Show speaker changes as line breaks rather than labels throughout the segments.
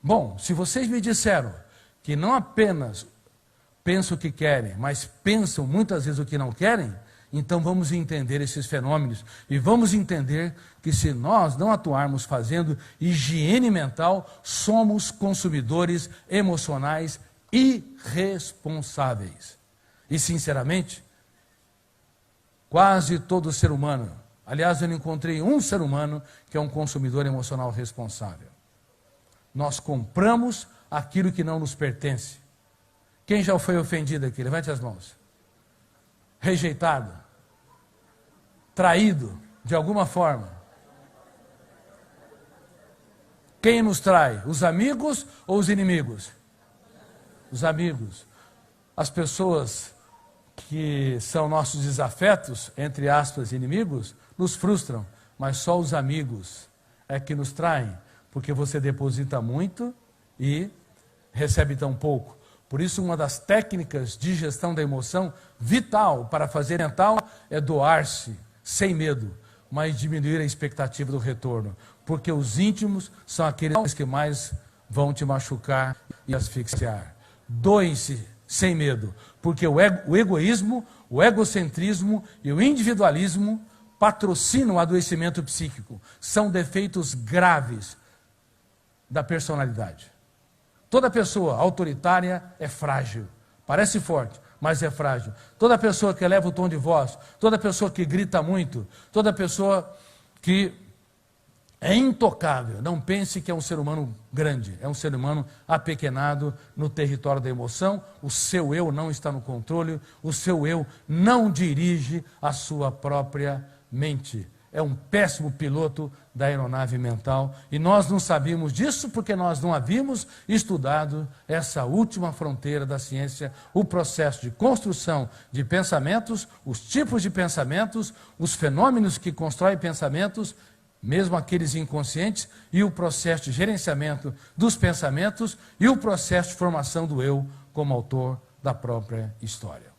Bom, se vocês me disseram que não apenas pensam o que querem, mas pensam muitas vezes o que não querem, então vamos entender esses fenômenos e vamos entender que se nós não atuarmos fazendo higiene mental, somos consumidores emocionais irresponsáveis. E sinceramente, quase todo ser humano, aliás, eu não encontrei um ser humano que é um consumidor emocional responsável. Nós compramos aquilo que não nos pertence. Quem já foi ofendido aqui? Levante as mãos. Rejeitado, traído de alguma forma. Quem nos trai? Os amigos ou os inimigos? Os amigos. As pessoas que são nossos desafetos, entre aspas, inimigos, nos frustram, mas só os amigos é que nos traem, porque você deposita muito e recebe tão pouco. Por isso, uma das técnicas de gestão da emoção vital para fazer mental é doar-se sem medo, mas diminuir a expectativa do retorno, porque os íntimos são aqueles que mais vão te machucar e asfixiar. Doem-se sem medo, porque o egoísmo, o egocentrismo e o individualismo patrocinam o adoecimento psíquico. São defeitos graves da personalidade. Toda pessoa autoritária é frágil, parece forte, mas é frágil. Toda pessoa que eleva o tom de voz, toda pessoa que grita muito, toda pessoa que é intocável, não pense que é um ser humano grande, é um ser humano apequenado no território da emoção. O seu eu não está no controle, o seu eu não dirige a sua própria mente. É um péssimo piloto da aeronave mental e nós não sabíamos disso porque nós não havíamos estudado essa última fronteira da ciência, o processo de construção de pensamentos, os tipos de pensamentos, os fenômenos que constroem pensamentos, mesmo aqueles inconscientes, e o processo de gerenciamento dos pensamentos e o processo de formação do eu como autor da própria história.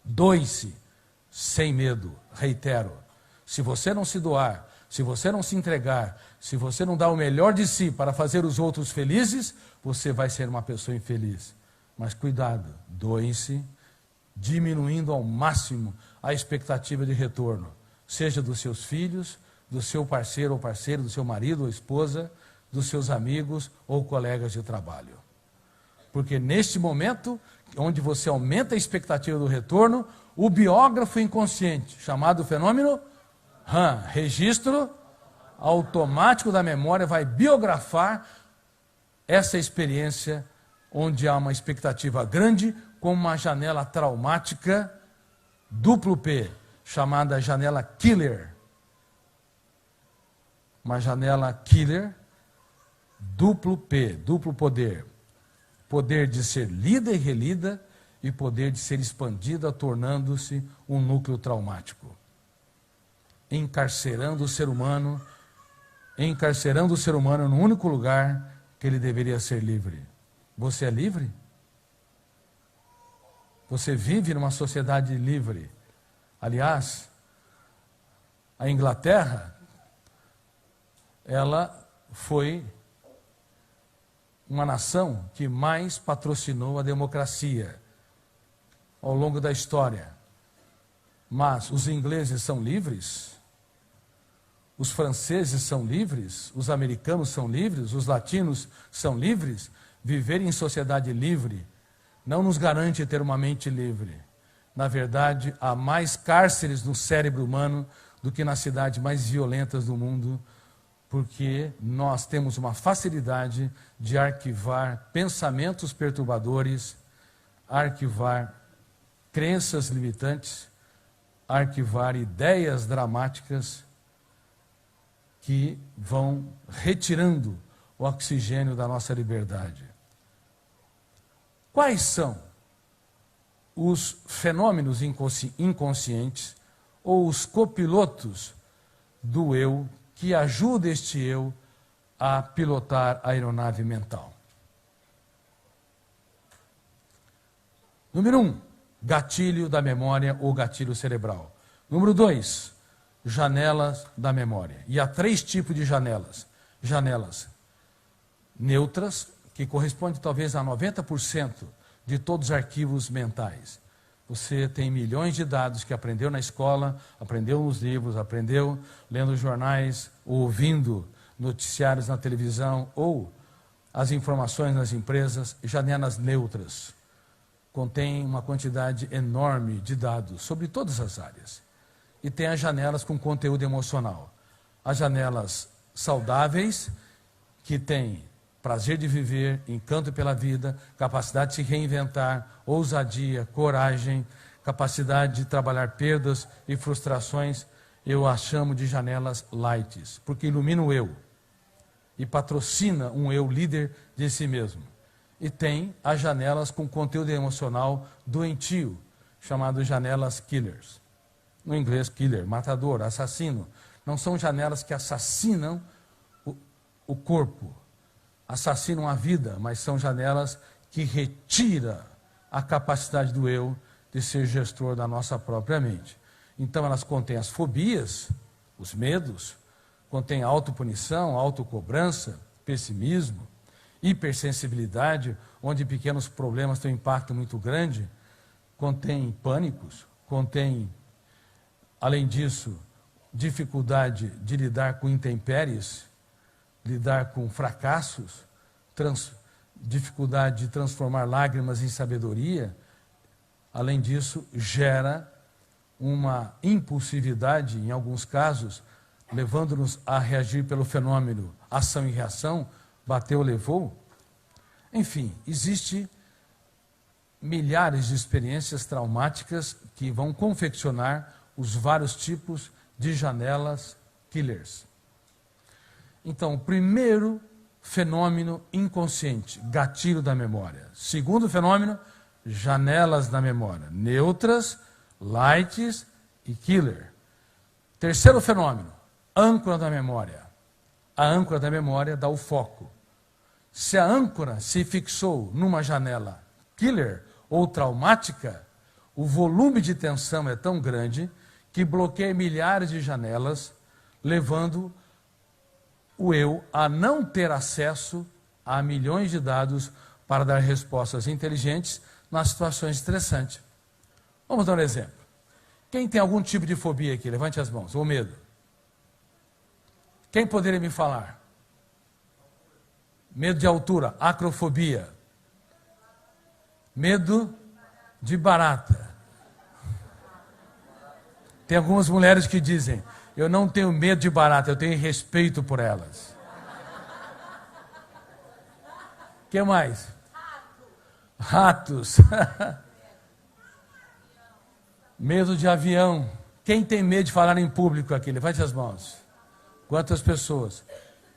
Doe-se sem medo, reitero. Se você não se doar, se você não se entregar, se você não dar o melhor de si para fazer os outros felizes, você vai ser uma pessoa infeliz. Mas cuidado, doe-se, diminuindo ao máximo a expectativa de retorno, seja dos seus filhos, do seu parceiro ou parceira, do seu marido ou esposa, dos seus amigos ou colegas de trabalho. Porque neste momento, onde você aumenta a expectativa do retorno, o biógrafo inconsciente, chamado fenômeno RAM, registro automático da memória, vai biografar essa experiência onde há uma expectativa grande, com uma janela traumática duplo P, chamada janela killer. Uma janela killer, duplo P, duplo poder. Poder de ser lida e relida e poder de ser expandida, tornando-se um núcleo traumático. Encarcerando o ser humano no único lugar que ele deveria ser livre. Você é livre? Você vive numa sociedade livre. Aliás, a Inglaterra, ela foi uma nação que mais patrocinou a democracia ao longo da história. Mas os ingleses são livres? Os franceses são livres? Os americanos são livres? Os latinos são livres? Viver em sociedade livre não nos garante ter uma mente livre. Na verdade, há mais cárceres no cérebro humano do que nas cidades mais violentas do mundo, porque nós temos uma facilidade de arquivar pensamentos perturbadores, arquivar crenças limitantes, arquivar ideias dramáticas que vão retirando o oxigênio da nossa liberdade. Quais são os fenômenos inconscientes ou os copilotos do eu que ajudam este eu a pilotar a aeronave mental? Número 1, gatilho da memória ou gatilho cerebral. Número 2, janelas da memória. E há 3 tipos de janelas. Janelas neutras, que corresponde talvez a 90% de todos os arquivos mentais. Você tem milhões de dados que aprendeu na escola, aprendeu nos livros, aprendeu lendo jornais, ouvindo noticiários na televisão ou as informações nas empresas, janelas neutras. Contém uma quantidade enorme de dados sobre todas as áreas. E tem as janelas com conteúdo emocional. As janelas saudáveis, que têm prazer de viver, encanto pela vida, capacidade de se reinventar, ousadia, coragem, capacidade de trabalhar perdas e frustrações, eu as chamo de janelas lights, porque ilumina o eu e patrocina um eu líder de si mesmo. E tem as janelas com conteúdo emocional doentio, chamado janelas killers. No inglês, killer, matador, assassino. Não são janelas que assassinam o corpo, assassinam a vida, mas são janelas que retiram a capacidade do eu de ser gestor da nossa própria mente. Então elas contêm as fobias, os medos, contêm autopunição, autocobrança, pessimismo, hipersensibilidade, onde pequenos problemas têm um impacto muito grande, contém pânicos, contém, além disso, dificuldade de lidar com intempéries, lidar com fracassos, dificuldade de transformar lágrimas em sabedoria. Além disso, gera uma impulsividade, em alguns casos, levando-nos a reagir pelo fenômeno ação e reação, bateu, levou. Enfim, existe milhares de experiências traumáticas que vão confeccionar os vários tipos de janelas killers. Então, o primeiro fenômeno inconsciente, gatilho da memória. Segundo fenômeno, janelas da memória, neutras, lights e killer. Terceiro fenômeno, âncora da memória. A âncora da memória dá o foco. Se a âncora se fixou numa janela killer ou traumática, o volume de tensão é tão grande que bloqueia milhares de janelas, levando o eu a não ter acesso a milhões de dados para dar respostas inteligentes nas situações estressantes. Vamos dar um exemplo. Quem tem algum tipo de fobia aqui? Levante as mãos. Ou medo. Quem poderia me falar? Medo de altura, acrofobia. Medo de barata. Tem algumas mulheres que dizem, eu não tenho medo de barata, eu tenho respeito por elas. O que mais? Ratos. Medo de avião. Quem tem medo de falar em público aqui? Levante as mãos. Quantas pessoas?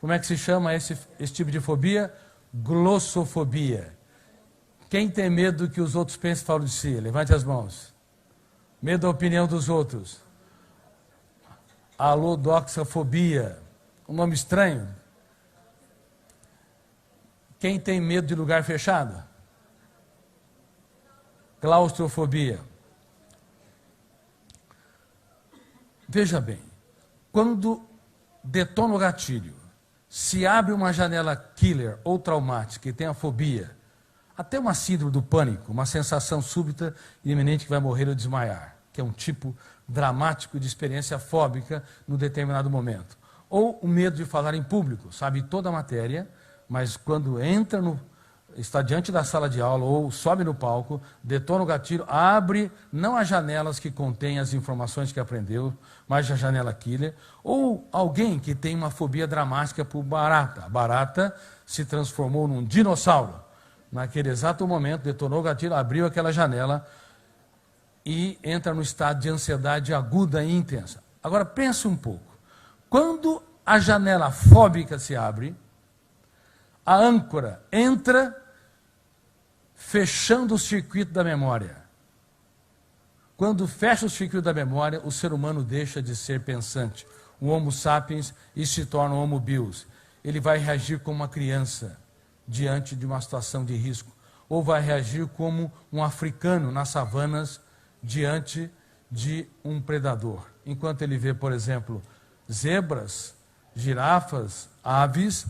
Como é que se chama esse tipo de fobia? Glossofobia. Quem tem medo do que os outros pensam e falam de si? Levante as mãos. Medo da opinião dos outros. Alodoxafobia. Um nome estranho. Quem tem medo de lugar fechado? Claustrofobia. Veja bem, quando detona o gatilho, se abre uma janela killer ou traumática e tem a fobia, até uma síndrome do pânico, uma sensação súbita e iminente que vai morrer ou desmaiar, que é um tipo dramático de experiência fóbica no determinado momento. Ou o medo de falar em público, sabe toda a matéria, mas quando está diante da sala de aula ou sobe no palco, detona o gatilho, abre não as janelas que contêm as informações que aprendeu, mas a janela killer, ou alguém que tem uma fobia dramática por barata. A barata se transformou num dinossauro. Naquele exato momento, detonou o gatilho, abriu aquela janela e entra no estado de ansiedade aguda e intensa. Agora, pense um pouco. Quando a janela fóbica se abre, a âncora entra fechando o circuito da memória. Quando fecha o circuito da memória, o ser humano deixa de ser pensante, o Homo sapiens, e se torna o Homo bios. Ele vai reagir como uma criança diante de uma situação de risco, ou vai reagir como um africano nas savanas diante de um predador. Enquanto ele vê, por exemplo, zebras, girafas, aves,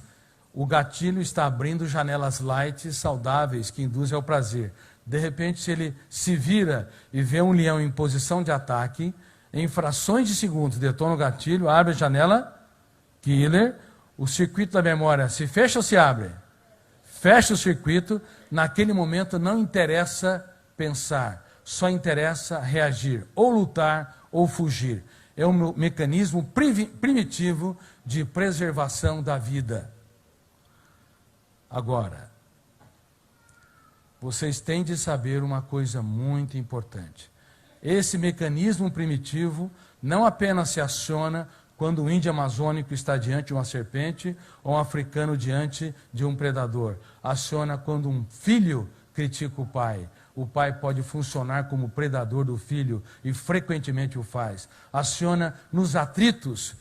O gatilho está abrindo janelas light saudáveis que induzem ao prazer. De repente, se ele se vira e vê um leão em posição de ataque, em frações de segundos detona o gatilho, abre a janela, killer, o circuito da memória se fecha ou se abre? Fecha o circuito, naquele momento não interessa pensar, só interessa reagir, ou lutar ou fugir. É um mecanismo primitivo de preservação da vida. Agora, vocês têm de saber uma coisa muito importante. Esse mecanismo primitivo não apenas se aciona quando o índio amazônico está diante de uma serpente ou um africano diante de um predador. Aciona quando um filho critica o pai. O pai pode funcionar como predador do filho e frequentemente o faz. Aciona nos atritos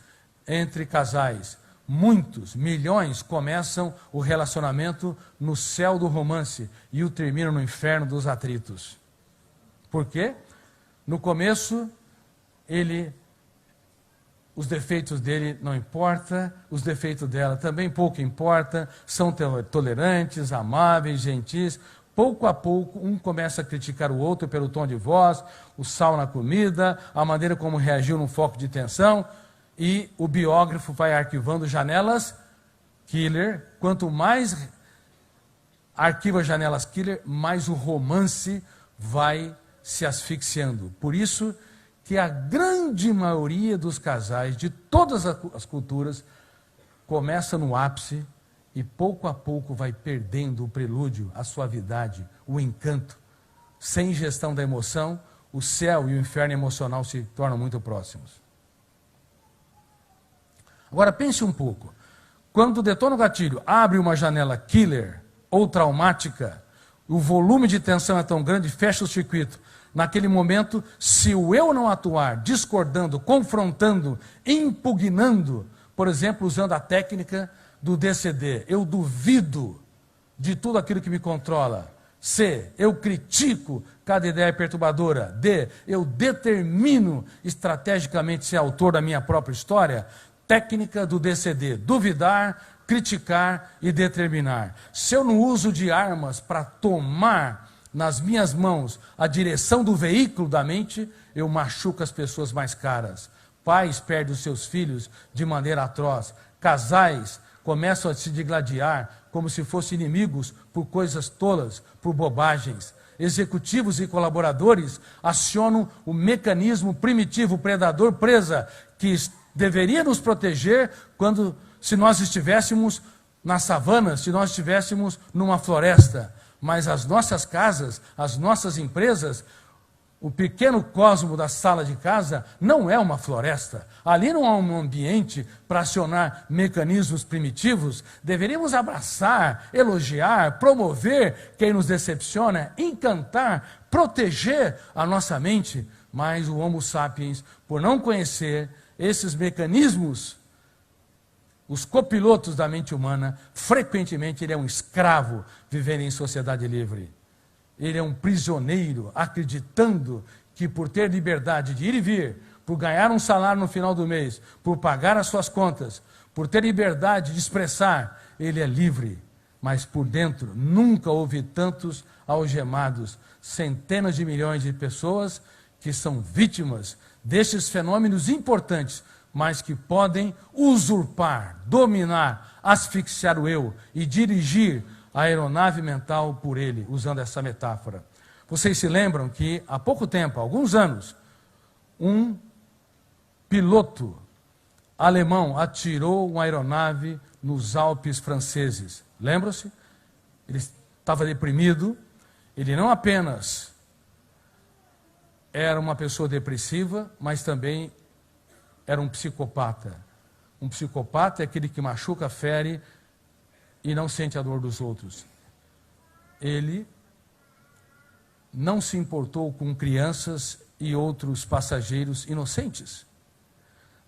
entre casais. Muitos, milhões, começam o relacionamento no céu do romance e o terminam no inferno dos atritos. Por quê? No começo, os defeitos dele não importam, os defeitos dela também pouco importa, são tolerantes, amáveis, gentis. Pouco a pouco, um começa a criticar o outro pelo tom de voz, o sal na comida, a maneira como reagiu num foco de tensão, e o biógrafo vai arquivando janelas killer. Quanto mais arquiva janelas killer, mais o romance vai se asfixiando. Por isso que a grande maioria dos casais de todas as culturas começa no ápice e pouco a pouco vai perdendo o prelúdio, a suavidade, o encanto. Sem gestão da emoção, o céu e o inferno emocional se tornam muito próximos. Agora pense um pouco. Quando detona o gatilho, abre uma janela killer ou traumática, o volume de tensão é tão grande, fecha o circuito. Naquele momento, se o eu não atuar, discordando, confrontando, impugnando, por exemplo, usando a técnica do DCD, eu duvido de tudo aquilo que me controla. C, eu critico cada ideia perturbadora. D, eu determino estrategicamente ser autor da minha própria história. Técnica do DCD, duvidar, criticar e determinar. Se eu não uso de armas para tomar nas minhas mãos a direção do veículo da mente, eu machuco as pessoas mais caras. Pais perdem os seus filhos de maneira atroz. Casais começam a se digladiar como se fossem inimigos por coisas tolas, por bobagens. Executivos e colaboradores acionam o mecanismo primitivo predador-presa que deveria nos proteger se nós estivéssemos na savana, se nós estivéssemos numa floresta. Mas as nossas casas, as nossas empresas, o pequeno cosmo da sala de casa não é uma floresta. Ali não há um ambiente para acionar mecanismos primitivos. Deveríamos abraçar, elogiar, promover quem nos decepciona, encantar, proteger a nossa mente. Mas o Homo sapiens, por não conhecer esses mecanismos, os copilotos da mente humana, frequentemente ele é um escravo vivendo em sociedade livre. Ele é um prisioneiro, acreditando que por ter liberdade de ir e vir, por ganhar um salário no final do mês, por pagar as suas contas, por ter liberdade de expressar, ele é livre. Mas por dentro nunca houve tantos algemados, centenas de milhões de pessoas que são vítimas destes fenômenos importantes, mas que podem usurpar, dominar, asfixiar o eu e dirigir a aeronave mental por ele, usando essa metáfora. Vocês se lembram que há pouco tempo, há alguns anos, um piloto alemão atirou uma aeronave nos Alpes franceses. Lembram-se? Ele estava deprimido, ele não apenas era uma pessoa depressiva, mas também era um psicopata. Um psicopata é aquele que machuca, fere e não sente a dor dos outros. Ele não se importou com crianças e outros passageiros inocentes.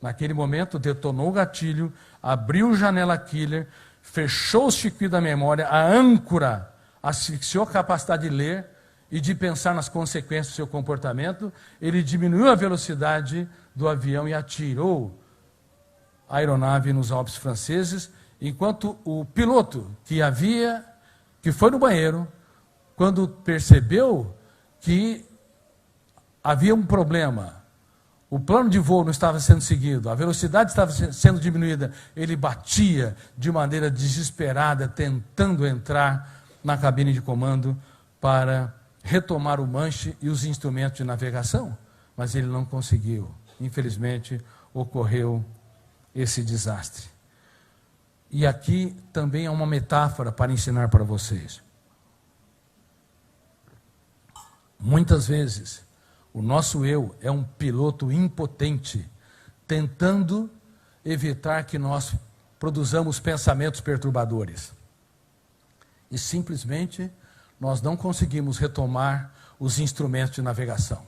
Naquele momento, detonou o gatilho, abriu a janela killer, fechou o circuito da memória, a âncora, asfixiou a capacidade de ler e de pensar nas consequências do seu comportamento. Ele diminuiu a velocidade do avião e atirou a aeronave nos Alpes franceses, enquanto o piloto que foi no banheiro, quando percebeu que havia um problema, o plano de voo não estava sendo seguido, a velocidade estava sendo diminuída, ele batia de maneira desesperada, tentando entrar na cabine de comando para retomar o manche e os instrumentos de navegação, mas ele não conseguiu. Infelizmente, ocorreu esse desastre. E aqui também é uma metáfora para ensinar para vocês. Muitas vezes, o nosso eu é um piloto impotente, tentando evitar que nós produzamos pensamentos perturbadores. E simplesmente nós não conseguimos retomar os instrumentos de navegação.